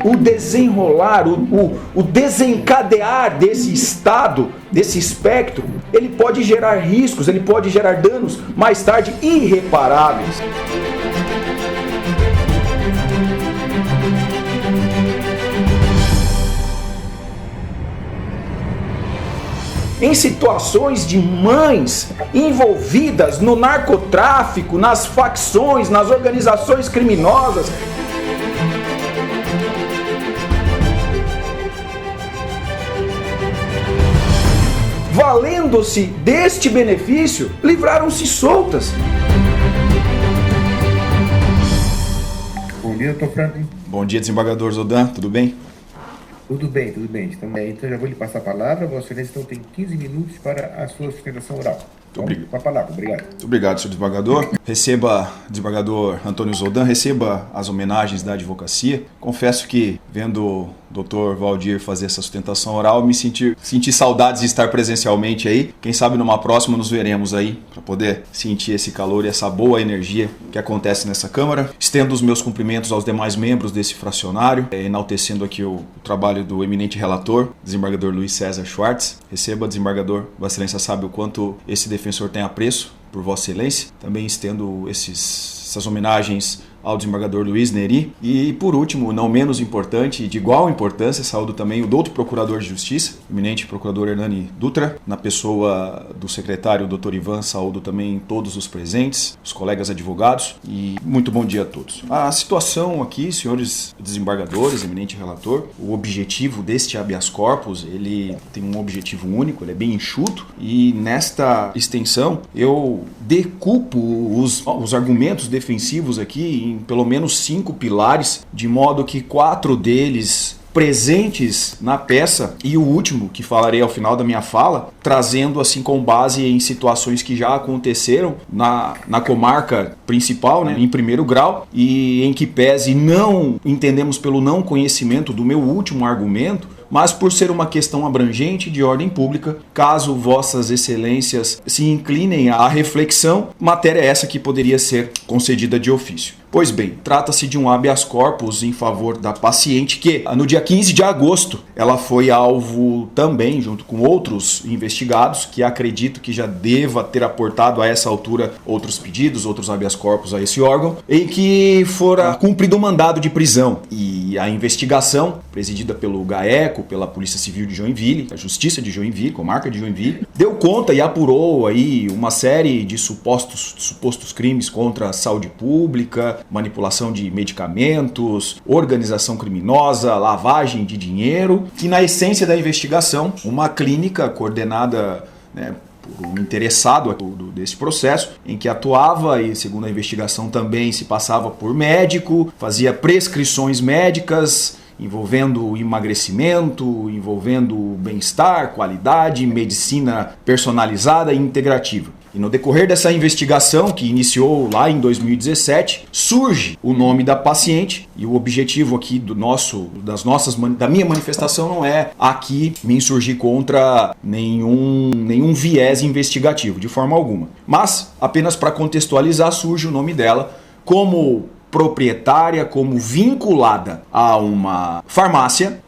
o desenrolar, o desencadear desse estado, desse espectro, ele pode gerar riscos, ele pode gerar danos mais tarde irreparáveis. Em situações de mães envolvidas no narcotráfico, nas facções, nas organizações criminosas. Valendo-se deste benefício, livraram-se soltas. Bom dia, doutor Franklin. Bom dia, desembargador Zodan, tudo bem? Tudo bem. Então já vou lhe passar a palavra. Vossa Excelência então tem 15 minutos para a sua sustentação oral. Obrigado. Com a palavra, obrigado. Muito obrigado, senhor desembargador. Desembargador Antônio Zodan, receba as homenagens da advocacia. Confesso que, vendo o doutor Valdir fazer essa sustentação oral, me senti saudades de estar presencialmente aí. Quem sabe numa próxima nos veremos aí, para poder sentir esse calor e essa boa energia que acontece nessa Câmara. Estendo os meus cumprimentos aos demais membros desse fracionário, enaltecendo aqui o trabalho do eminente relator, desembargador Luiz César Schwartz. Receba, desembargador. Vossa Excelência sabe o quanto esse defensor tem apreço por Vossa Excelência. Também estendo essas homenagens ao desembargador Luiz Neri. E, por último, não menos importante, de igual importância, saúdo também o doutor procurador de Justiça, eminente procurador Hernani Dutra, na pessoa do secretário Dr. Ivan, saúdo também todos os presentes, os colegas advogados, e muito bom dia a todos. A situação aqui, senhores desembargadores, eminente relator, o objetivo deste habeas corpus, ele tem um objetivo único, ele é bem enxuto, e nesta extensão eu decupo os argumentos defensivos aqui em pelo menos 5 pilares, de modo que 4 deles presentes na peça e o último, que falarei ao final da minha fala, trazendo assim com base em situações que já aconteceram na comarca principal, né, em primeiro grau, e em que pese não entendemos pelo não conhecimento do meu último argumento, mas por ser uma questão abrangente de ordem pública, caso vossas excelências se inclinem à reflexão, matéria essa que poderia ser concedida de ofício. Pois bem, trata-se de um habeas corpus em favor da paciente que, no dia 15 de agosto, ela foi alvo também, junto com outros investigados, que acredito que já deva ter aportado a essa altura outros pedidos, outros habeas corpus a esse órgão, em que fora cumprido o mandado de prisão. E a investigação, presidida pelo GAECO, pela Polícia Civil de Joinville, a Justiça de Joinville, comarca de Joinville, deu conta e apurou aí uma série de supostos crimes contra a saúde pública, manipulação de medicamentos, organização criminosa, lavagem de dinheiro, que na essência da investigação, uma clínica coordenada, né, por um interessado desse processo, em que atuava e, segundo a investigação, também se passava por médico, fazia prescrições médicas envolvendo emagrecimento, envolvendo bem-estar, qualidade, medicina personalizada e integrativa. E no decorrer dessa investigação, que iniciou lá em 2017, surge o nome da paciente, e o objetivo aqui da minha manifestação não é aqui me insurgir contra nenhum viés investigativo, de forma alguma. Mas, apenas para contextualizar, surge o nome dela como proprietária, como vinculada a uma farmácia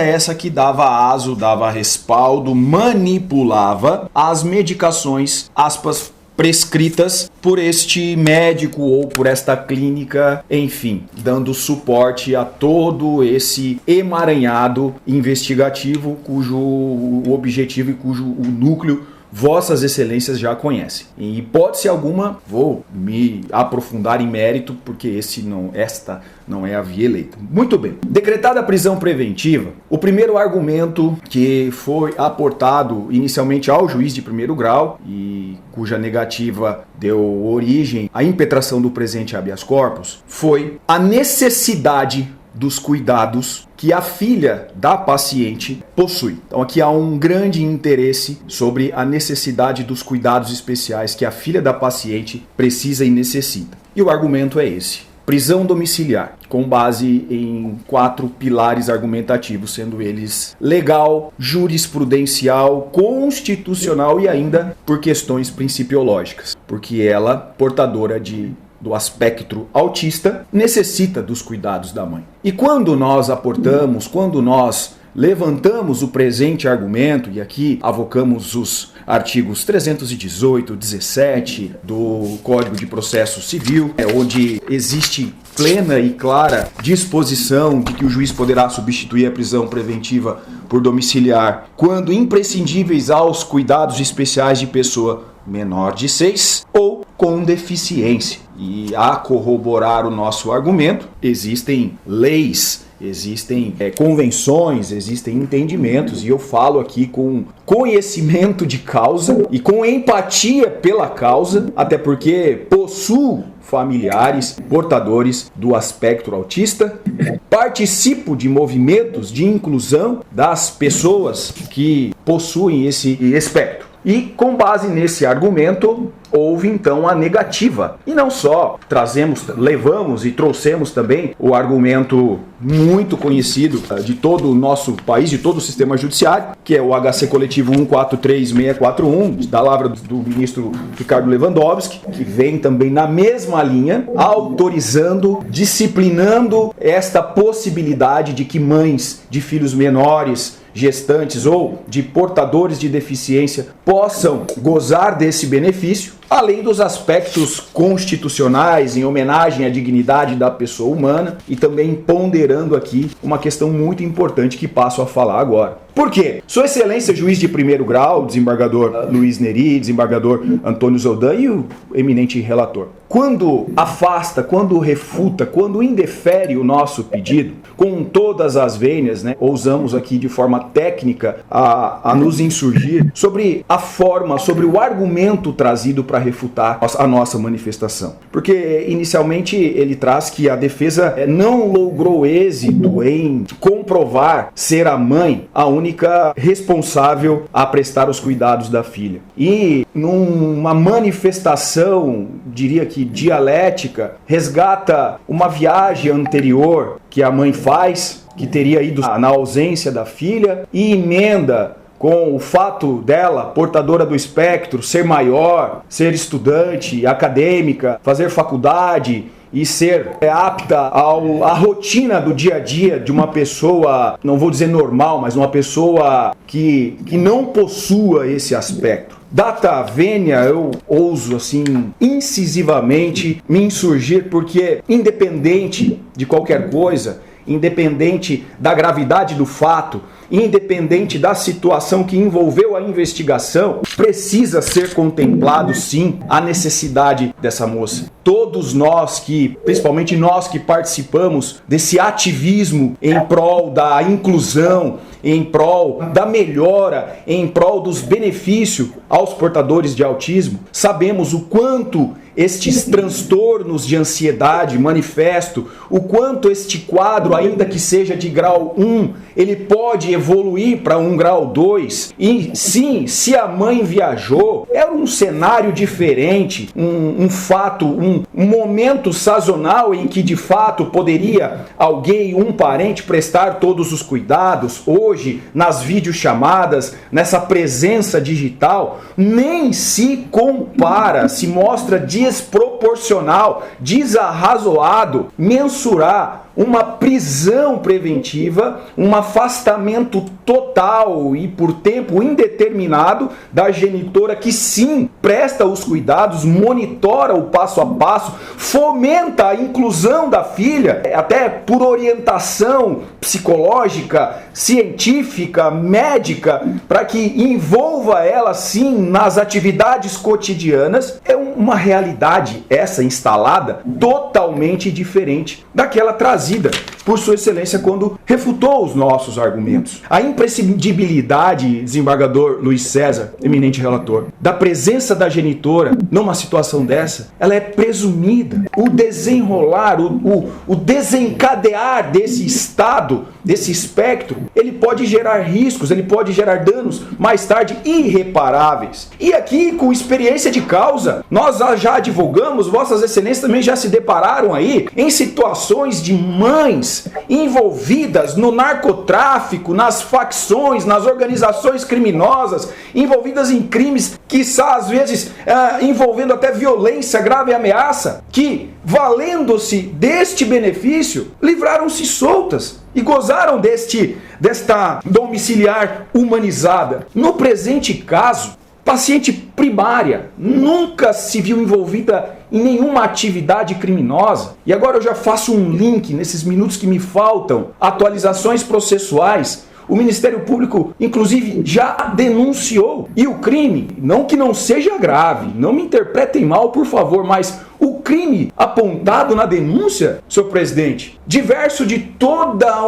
essa que dava aso, dava respaldo, manipulava as medicações, aspas, prescritas por este médico ou por esta clínica, enfim, dando suporte a todo esse emaranhado investigativo cujo objetivo e cujo o núcleo Vossas Excelências já conhecem. Em hipótese alguma, vou me aprofundar em mérito, porque esta não é a via eleita. Muito bem. Decretada a prisão preventiva, o primeiro argumento que foi aportado inicialmente ao juiz de primeiro grau e cuja negativa deu origem à impetração do presente habeas corpus foi a necessidade dos cuidados que a filha da paciente possui. Então aqui há um grande interesse sobre a necessidade dos cuidados especiais que a filha da paciente precisa e necessita. E o argumento é esse: prisão domiciliar, com base em 4 pilares argumentativos, sendo eles legal, jurisprudencial, constitucional e ainda por questões principiológicas, porque ela, portadora de do espectro autista necessita dos cuidados da mãe. E quando nós aportamos, quando nós levantamos o presente argumento, e aqui avocamos os artigos 318, 17 do Código de Processo Civil, onde existe plena e clara disposição de que o juiz poderá substituir a prisão preventiva por domiciliar quando imprescindíveis aos cuidados especiais de pessoa menor de 6 ou com deficiência. E a corroborar o nosso argumento, existem leis, existem convenções, existem entendimentos, e eu falo aqui com conhecimento de causa e com empatia pela causa, até porque possuo familiares portadores do espectro autista, participo de movimentos de inclusão das pessoas que possuem esse espectro. E com base nesse argumento, houve então a negativa. E não só levamos e trouxemos também o argumento muito conhecido de todo o nosso país, de todo o sistema judiciário, que é o HC Coletivo 143641, da lavra do ministro Ricardo Lewandowski, que vem também na mesma linha, autorizando, disciplinando esta possibilidade de que mães de filhos menores, gestantes ou de portadores de deficiência possam gozar desse benefício, além dos aspectos constitucionais em homenagem à dignidade da pessoa humana, e também ponderando aqui uma questão muito importante que passo a falar agora. Por quê? Sua Excelência Juiz de Primeiro Grau, desembargador Luiz Neri, desembargador Antônio Zoldan e o eminente relator, quando afasta, quando refuta, quando indefere o nosso pedido, com todas as vênias, ousamos aqui de forma técnica a nos insurgir sobre a forma, sobre o argumento trazido para refutar a nossa manifestação. Porque inicialmente ele traz que a defesa não logrou êxito em comprovar ser a mãe a única responsável a prestar os cuidados da filha. E numa manifestação, diria que dialética, resgata uma viagem anterior que a mãe faz, que teria ido na ausência da filha, e emenda com o fato dela, portadora do espectro, ser maior, ser estudante, acadêmica, fazer faculdade e ser apta à rotina do dia a dia de uma pessoa, não vou dizer normal, mas uma pessoa que não possua esse aspecto. Data vênia, eu ouso assim incisivamente me insurgir, porque independente de qualquer coisa, independente da gravidade do fato, independente da situação que envolveu a investigação, precisa ser contemplado sim a necessidade dessa moça. Todos nós principalmente nós que participamos desse ativismo em prol da inclusão, em prol da melhora, em prol dos benefícios aos portadores de autismo, sabemos o quanto estes transtornos de ansiedade manifesto, o quanto este quadro, ainda que seja de grau 1, ele pode evoluir para um grau 2. E sim, se a mãe viajou, era um cenário diferente, um fato, um momento sazonal em que de fato poderia alguém, um parente, prestar todos os cuidados. Hoje, nas videochamadas, nessa presença digital, nem se compara, se mostra desproporcional, desarrazoado mensurar uma prisão preventiva, um afastamento total e por tempo indeterminado da genitora que sim presta os cuidados, monitora o passo a passo, fomenta a inclusão da filha, até por orientação psicológica, científica, médica, para que envolva ela sim nas atividades cotidianas. É uma realidade essa instalada totalmente diferente daquela trazida por Sua Excelência quando refutou os nossos argumentos. A imprescindibilidade, desembargador Luiz César, eminente relator, da presença da genitora numa situação dessa, ela é presumida. O desenrolar, o desencadear desse estado, desse espectro, ele pode gerar riscos, ele pode gerar danos mais tarde irreparáveis. E aqui, com experiência de causa, nós nós já advogamos, vossas excelências também já se depararam aí em situações de mães envolvidas no narcotráfico, nas facções, nas organizações criminosas, envolvidas em crimes, quiçá às vezes envolvendo até violência, grave ameaça, que, valendo-se deste benefício, livraram-se soltas e gozaram desta domiciliar humanizada. No presente caso, paciente primária nunca se viu envolvida em nenhuma atividade criminosa. E agora eu já faço um link nesses minutos que me faltam, atualizações processuais. O Ministério Público, inclusive, já denunciou. E o crime, não que não seja grave, não me interpretem mal, por favor, mas o crime apontado na denúncia, senhor presidente, diverso de toda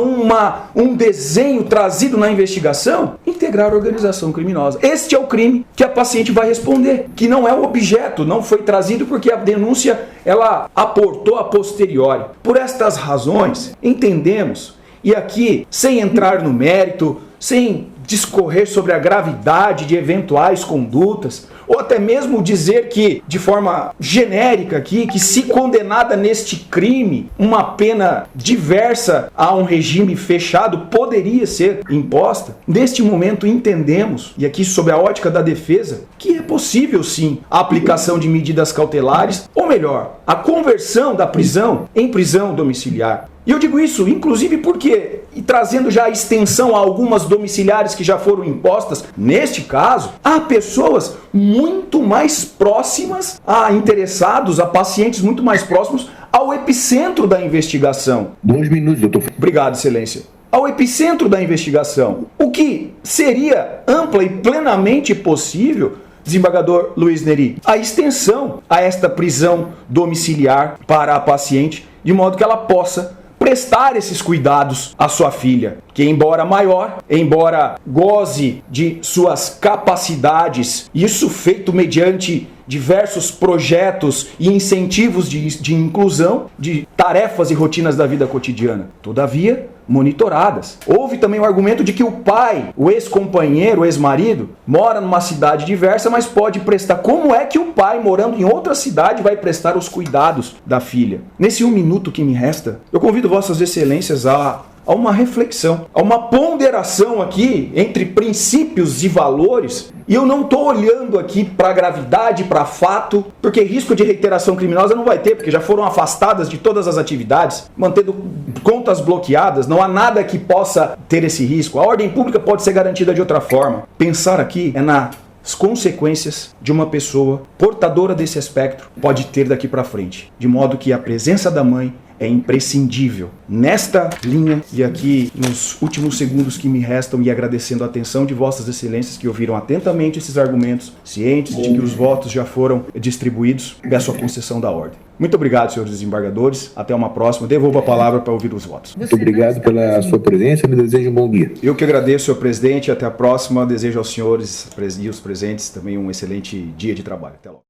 um desenho trazido na investigação, integrar a organização criminosa. Este é o crime que a paciente vai responder, que não é o objeto, não foi trazido porque a denúncia ela aportou a posteriori. Por estas razões, entendemos. E aqui, sem entrar no mérito, sem discorrer sobre a gravidade de eventuais condutas, ou até mesmo dizer que, de forma genérica aqui, que se condenada neste crime, uma pena diversa a um regime fechado poderia ser imposta, neste momento entendemos, e aqui sob a ótica da defesa, que é possível sim a aplicação de medidas cautelares, ou melhor, a conversão da prisão em prisão domiciliar. E eu digo isso, inclusive porque, e trazendo já a extensão a algumas domiciliares que já foram impostas, neste caso, há pessoas muito mais próximas a interessados, a pacientes muito mais próximos ao epicentro da investigação. 2 minutos, doutor. Obrigado, excelência. Ao epicentro da investigação, o que seria ampla e plenamente possível, desembargador Luiz Neri, a extensão a esta prisão domiciliar para a paciente, de modo que ela possa prestar esses cuidados à sua filha, que embora maior, embora goze de suas capacidades, isso feito mediante diversos projetos e incentivos de inclusão de tarefas e rotinas da vida cotidiana, todavia monitoradas. Houve também o argumento de que o pai, o ex-companheiro, o ex-marido, mora numa cidade diversa, mas pode prestar. Como é que o pai, morando em outra cidade, vai prestar os cuidados da filha? Nesse 1 minuto que me resta, eu convido vossas excelências a uma reflexão, a uma ponderação aqui entre princípios e valores. E eu não estou olhando aqui para gravidade, para fato, porque risco de reiteração criminosa não vai ter, porque já foram afastadas de todas as atividades, mantendo contas bloqueadas, não há nada que possa ter esse risco. A ordem pública pode ser garantida de outra forma. Pensar aqui é nas consequências de uma pessoa portadora desse espectro pode ter daqui para frente, de modo que a presença da mãe é imprescindível. Nesta linha, e aqui nos últimos segundos que me restam, e agradecendo a atenção de vossas excelências que ouviram atentamente esses argumentos, cientes de que os votos já foram distribuídos, peço a concessão da ordem. Muito obrigado, senhores desembargadores. Até uma próxima. Devolvo a palavra para ouvir os votos. Muito obrigado pela sua presença e desejo um bom dia. Eu que agradeço, senhor presidente. Até a próxima. Desejo aos senhores e os presentes também um excelente dia de trabalho. Até logo.